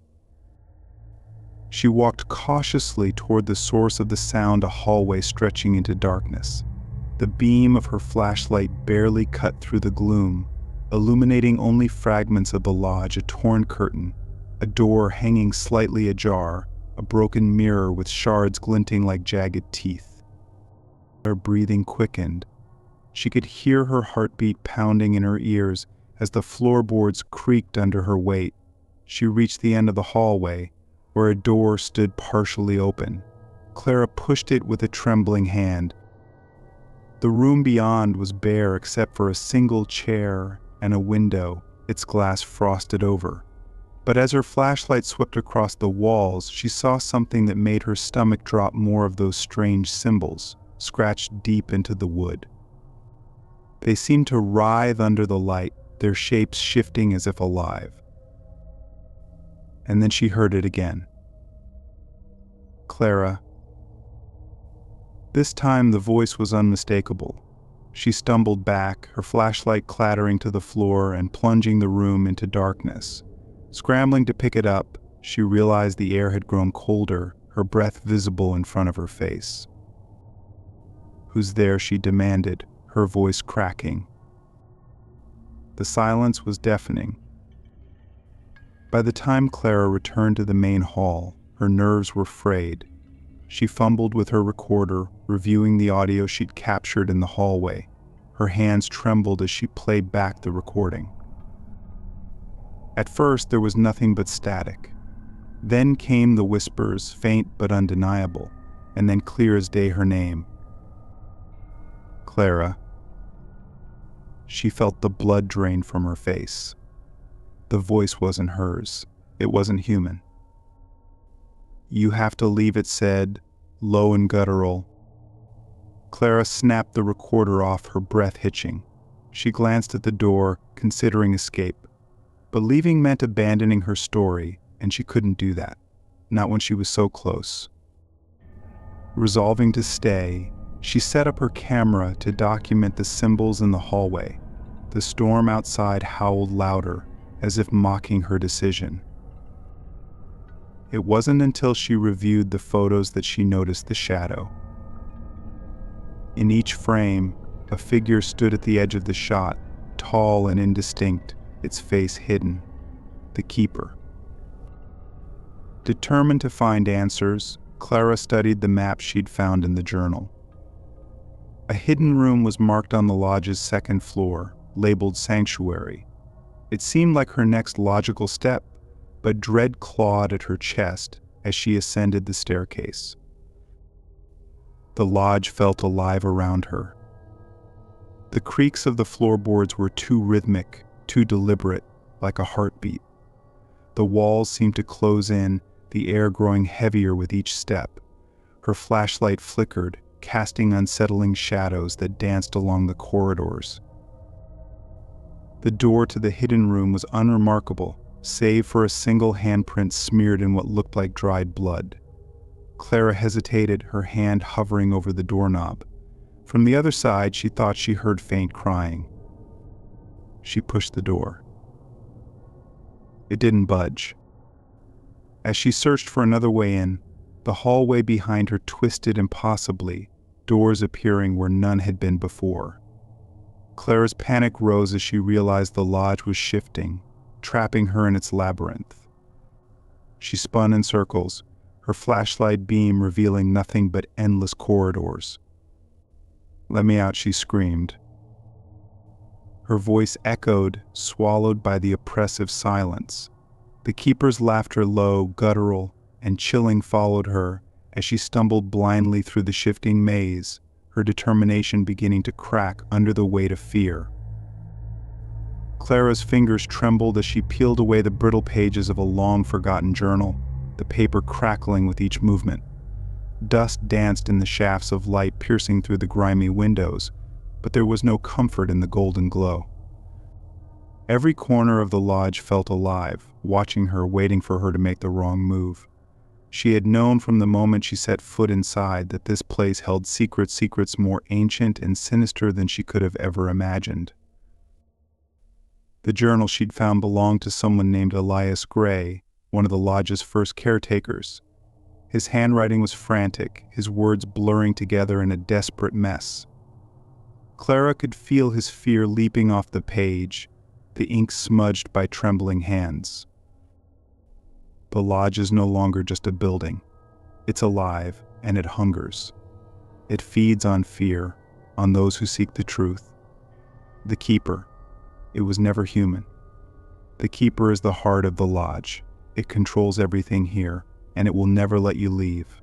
She walked cautiously toward the source of the sound, a hallway stretching into darkness. The beam of her flashlight barely cut through the gloom, illuminating only fragments of the lodge, a torn curtain, a door hanging slightly ajar, a broken mirror with shards glinting like jagged teeth. Her breathing quickened. She could hear her heartbeat pounding in her ears as the floorboards creaked under her weight. She reached the end of the hallway, where a door stood partially open. Clara pushed it with a trembling hand. The room beyond was bare except for a single chair and a window, its glass frosted over. But as her flashlight swept across the walls, she saw something that made her stomach drop. More of those strange symbols, scratched deep into the wood. They seemed to writhe under the light, their shapes shifting as if alive. And then she heard it again. Clara. This time the voice was unmistakable. She stumbled back, her flashlight clattering to the floor and plunging the room into darkness. Scrambling to pick it up, she realized the air had grown colder, her breath visible in front of her face. "Who's there?" she demanded, her voice cracking. The silence was deafening. By the time Clara returned to the main hall, her nerves were frayed. She fumbled with her recorder, reviewing the audio she'd captured in the hallway. Her hands trembled as she played back the recording. At first, there was nothing but static. Then came the whispers, faint but undeniable, and then clear as day her name. Clara. She felt the blood drain from her face. The voice wasn't hers. It wasn't human. "You have to leave," it said, low and guttural. Clara snapped the recorder off, her breath hitching. She glanced at the door, considering escape. But leaving meant abandoning her story, and she couldn't do that. Not when she was so close. Resolving to stay, she set up her camera to document the symbols in the hallway. The storm outside howled louder, as if mocking her decision. It wasn't until she reviewed the photos that she noticed the shadow. In each frame, a figure stood at the edge of the shot, tall and indistinct, its face hidden. The keeper. Determined to find answers, Clara studied the map she'd found in the journal. A hidden room was marked on the lodge's second floor, labeled Sanctuary. It seemed like her next logical step, but dread clawed at her chest as she ascended the staircase. The lodge felt alive around her. The creaks of the floorboards were too rhythmic, too deliberate, like a heartbeat. The walls seemed to close in, the air growing heavier with each step. Her flashlight flickered, casting unsettling shadows that danced along the corridors. The door to the hidden room was unremarkable, save for a single handprint smeared in what looked like dried blood. Clara hesitated, her hand hovering over the doorknob. From the other side, she thought she heard faint crying. She pushed the door. It didn't budge. As she searched for another way in, the hallway behind her twisted impossibly, doors appearing where none had been before. Clara's panic rose as she realized the lodge was shifting, trapping her in its labyrinth. She spun in circles, her flashlight beam revealing nothing but endless corridors. "Let me out," she screamed. Her voice echoed, swallowed by the oppressive silence. The keeper's laughter, low, guttural, and chilling, followed her as she stumbled blindly through the shifting maze, her determination beginning to crack under the weight of fear. Clara's fingers trembled as she peeled away the brittle pages of a long-forgotten journal, the paper crackling with each movement. Dust danced in the shafts of light piercing through the grimy windows, but there was no comfort in the golden glow. Every corner of the lodge felt alive, watching her, waiting for her to make the wrong move. She had known from the moment she set foot inside that this place held secrets more ancient and sinister than she could have ever imagined. The journal she'd found belonged to someone named Elias Gray, one of the lodge's first caretakers. His handwriting was frantic, his words blurring together in a desperate mess. Clara could feel his fear leaping off the page, the ink smudged by trembling hands. The lodge is no longer just a building. It's alive, and it hungers. It feeds on fear, on those who seek the truth. The keeper. It was never human. The keeper is the heart of the lodge. It controls everything here, and it will never let you leave.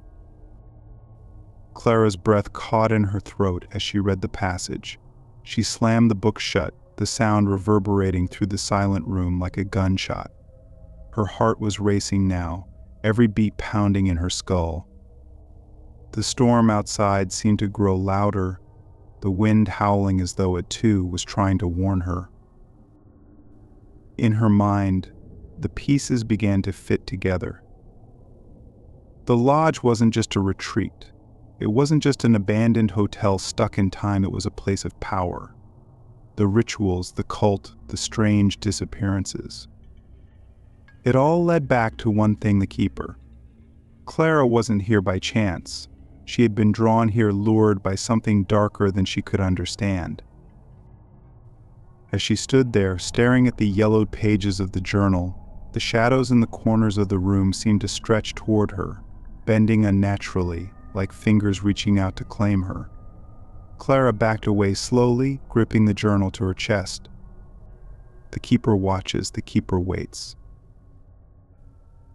Clara's breath caught in her throat as she read the passage. She slammed the book shut, the sound reverberating through the silent room like a gunshot. Her heart was racing now, every beat pounding in her skull. The storm outside seemed to grow louder, the wind howling as though it too was trying to warn her. In her mind, the pieces began to fit together. The lodge wasn't just a retreat. It wasn't just an abandoned hotel stuck in time, it was a place of power. The rituals, the cult, the strange disappearances. It all led back to one thing: the keeper. Clara wasn't here by chance. She had been drawn here, lured by something darker than she could understand. As she stood there, staring at the yellowed pages of the journal, the shadows in the corners of the room seemed to stretch toward her, bending unnaturally, like fingers reaching out to claim her. Clara backed away slowly, gripping the journal to her chest. The keeper watches, the keeper waits.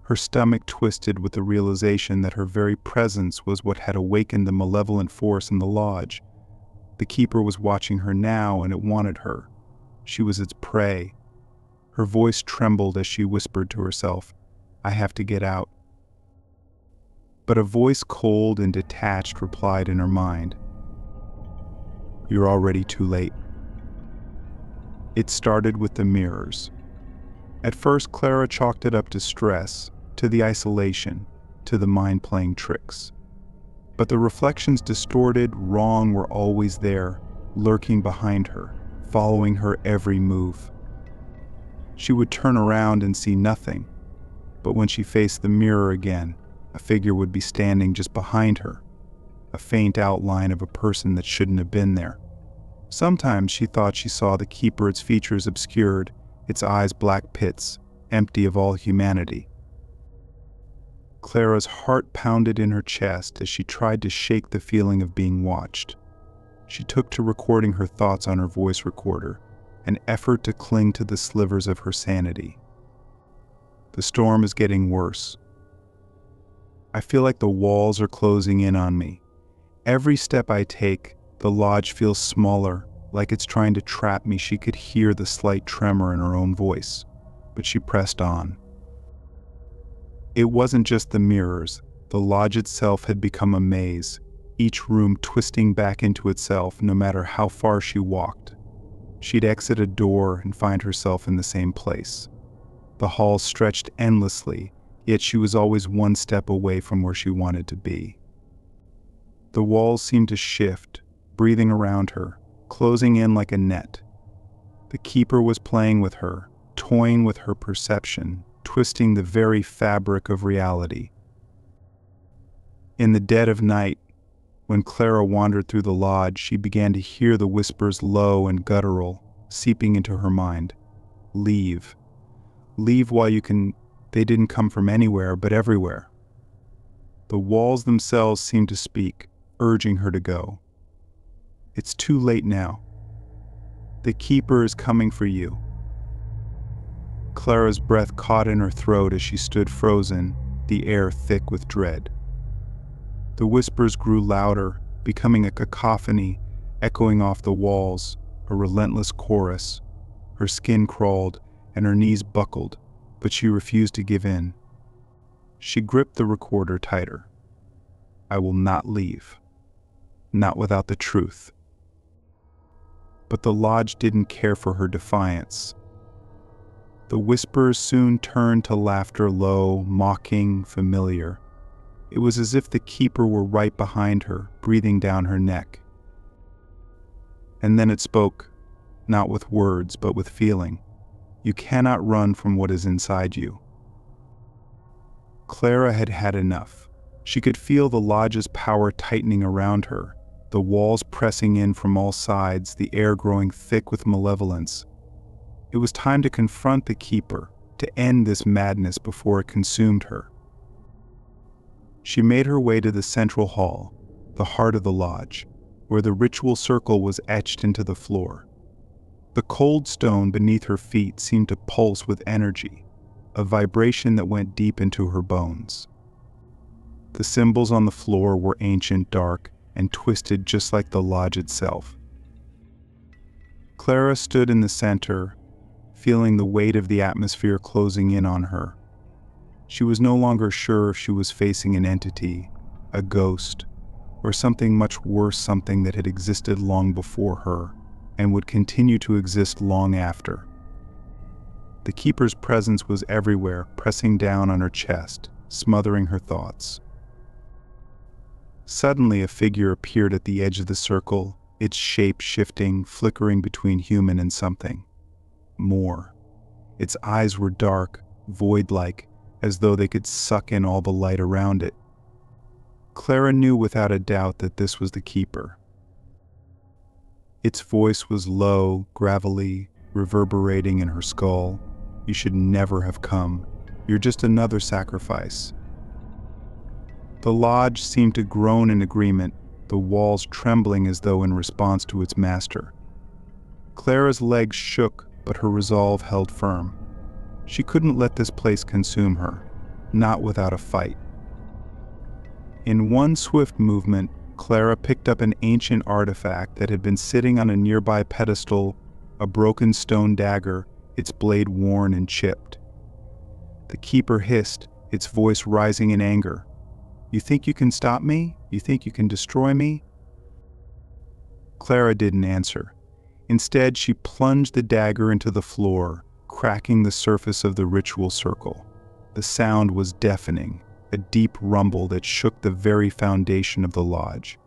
Her stomach twisted with the realization that her very presence was what had awakened the malevolent force in the lodge. The keeper was watching her now, and it wanted her. She was its prey. Her voice trembled as she whispered to herself, "I have to get out." But a voice cold and detached replied in her mind, "You're already too late." It started with the mirrors. At first, Clara chalked it up to stress, to the isolation, to the mind playing tricks. But the reflections, distorted, wrong, were always there, lurking behind her, following her every move. She would turn around and see nothing, but when she faced the mirror again, a figure would be standing just behind her, a faint outline of a person that shouldn't have been there. Sometimes she thought she saw the keeper, its features obscured, its eyes black pits, empty of all humanity. Clara's heart pounded in her chest as she tried to shake the feeling of being watched. She took to recording her thoughts on her voice recorder, an effort to cling to the slivers of her sanity. The storm is getting worse. I feel like the walls are closing in on me. Every step I take, the lodge feels smaller, like it's trying to trap me. She could hear the slight tremor in her own voice, but she pressed on. It wasn't just the mirrors. The lodge itself had become a maze, each room twisting back into itself no matter how far she walked. She'd exit a door and find herself in the same place. The halls stretched endlessly, yet she was always one step away from where she wanted to be. The walls seemed to shift, breathing around her, closing in like a net. The keeper was playing with her, toying with her perception, twisting the very fabric of reality. In the dead of night, when Clara wandered through the lodge, she began to hear the whispers, low and guttural, seeping into her mind. Leave. Leave while you can. They didn't come from anywhere, but everywhere. The walls themselves seemed to speak, urging her to go. It's too late now. The keeper is coming for you. Clara's breath caught in her throat as she stood frozen, the air thick with dread. The whispers grew louder, becoming a cacophony, echoing off the walls, a relentless chorus. Her skin crawled, and her knees buckled, but she refused to give in. She gripped the recorder tighter. I will not leave. Not without the truth. But the lodge didn't care for her defiance. The whispers soon turned to laughter, low, mocking, familiar. It was as if the keeper were right behind her, breathing down her neck. And then it spoke, not with words, but with feeling. You cannot run from what is inside you. Clara had had enough. She could feel the lodge's power tightening around her, the walls pressing in from all sides, the air growing thick with malevolence. It was time to confront the keeper, to end this madness before it consumed her. She made her way to the central hall, the heart of the lodge, where the ritual circle was etched into the floor. The cold stone beneath her feet seemed to pulse with energy, a vibration that went deep into her bones. The symbols on the floor were ancient, dark, and twisted just like the lodge itself. Clara stood in the center, feeling the weight of the atmosphere closing in on her, She was no longer sure if she was facing an entity, a ghost, or something much worse, something that had existed long before her and would continue to exist long after. The keeper's presence was everywhere, pressing down on her chest, smothering her thoughts. Suddenly, a figure appeared at the edge of the circle, its shape shifting, flickering between human and something more. Its eyes were dark, void-like, as though they could suck in all the light around it. Clara knew without a doubt that this was the keeper. Its voice was low, gravelly, reverberating in her skull. "You should never have come. You're just another sacrifice." The lodge seemed to groan in agreement, the walls trembling as though in response to its master. Clara's legs shook, but her resolve held firm. She couldn't let this place consume her, not without a fight. In one swift movement, Clara picked up an ancient artifact that had been sitting on a nearby pedestal, a broken stone dagger, its blade worn and chipped. The keeper hissed, its voice rising in anger. "You think you can stop me? You think you can destroy me?" Clara didn't answer. Instead, she plunged the dagger into the floor, cracking the surface of the ritual circle. The sound was deafening, a deep rumble that shook the very foundation of the lodge.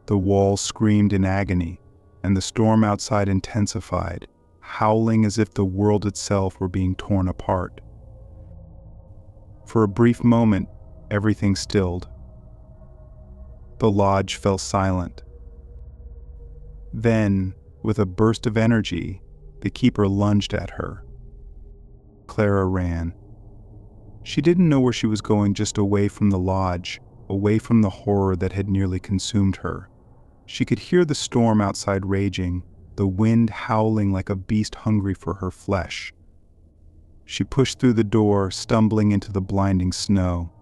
The walls screamed in agony, and the storm outside intensified, howling as if the world itself were being torn apart. For a brief moment, everything stilled. The lodge fell silent. Then, with a burst of energy, the keeper lunged at her. Clara ran. She didn't know where she was going, just away from the lodge, away from the horror that had nearly consumed her. She could hear the storm outside raging, the wind howling like a beast hungry for her flesh. She pushed through the door, stumbling into the blinding snow.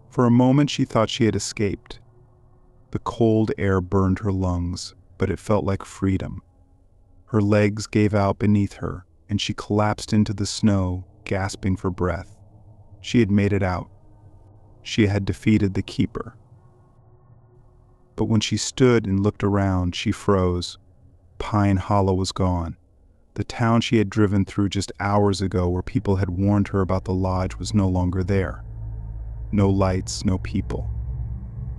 For a moment she thought she had escaped. The cold air burned her lungs, but it felt like freedom. Her legs gave out beneath her, and she collapsed into the snow, gasping for breath. She had made it out. She had defeated the keeper. But when she stood and looked around, she froze. Pine Hollow was gone. The town she had driven through just hours ago, where people had warned her about the lodge, was no longer there. No lights, no people.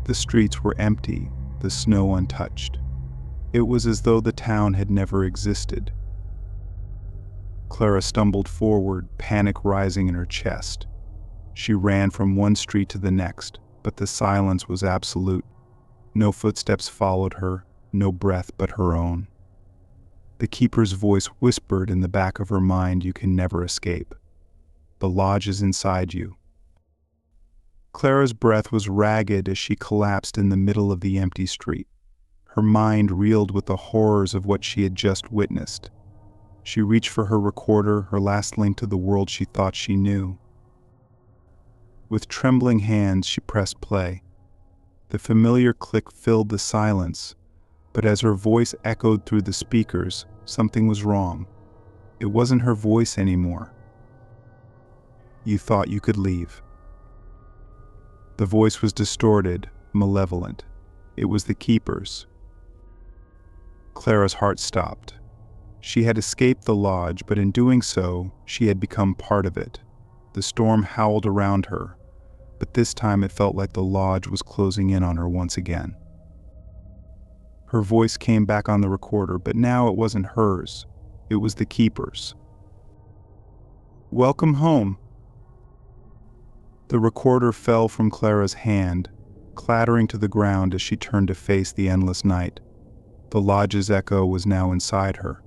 The streets were empty, the snow untouched. It was as though the town had never existed. Clara stumbled forward, panic rising in her chest. She ran from one street to the next, but the silence was absolute. No footsteps followed her, no breath but her own. The keeper's voice whispered in the back of her mind, "You can never escape. The lodge is inside you." Clara's breath was ragged as she collapsed in the middle of the empty street. Her mind reeled with the horrors of what she had just witnessed. She reached for her recorder, her last link to the world she thought she knew. With trembling hands, she pressed play. The familiar click filled the silence, but as her voice echoed through the speakers, something was wrong. It wasn't her voice anymore. "You thought you could leave." The voice was distorted, malevolent. It was the keeper's. Clara's heart stopped. She had escaped the lodge, but in doing so, she had become part of it. The storm howled around her, but this time it felt like the lodge was closing in on her once again. Her voice came back on the recorder, but now it wasn't hers. It was the keeper's. "Welcome home." The recorder fell from Clara's hand, clattering to the ground as she turned to face the endless night. The lodge's echo was now inside her.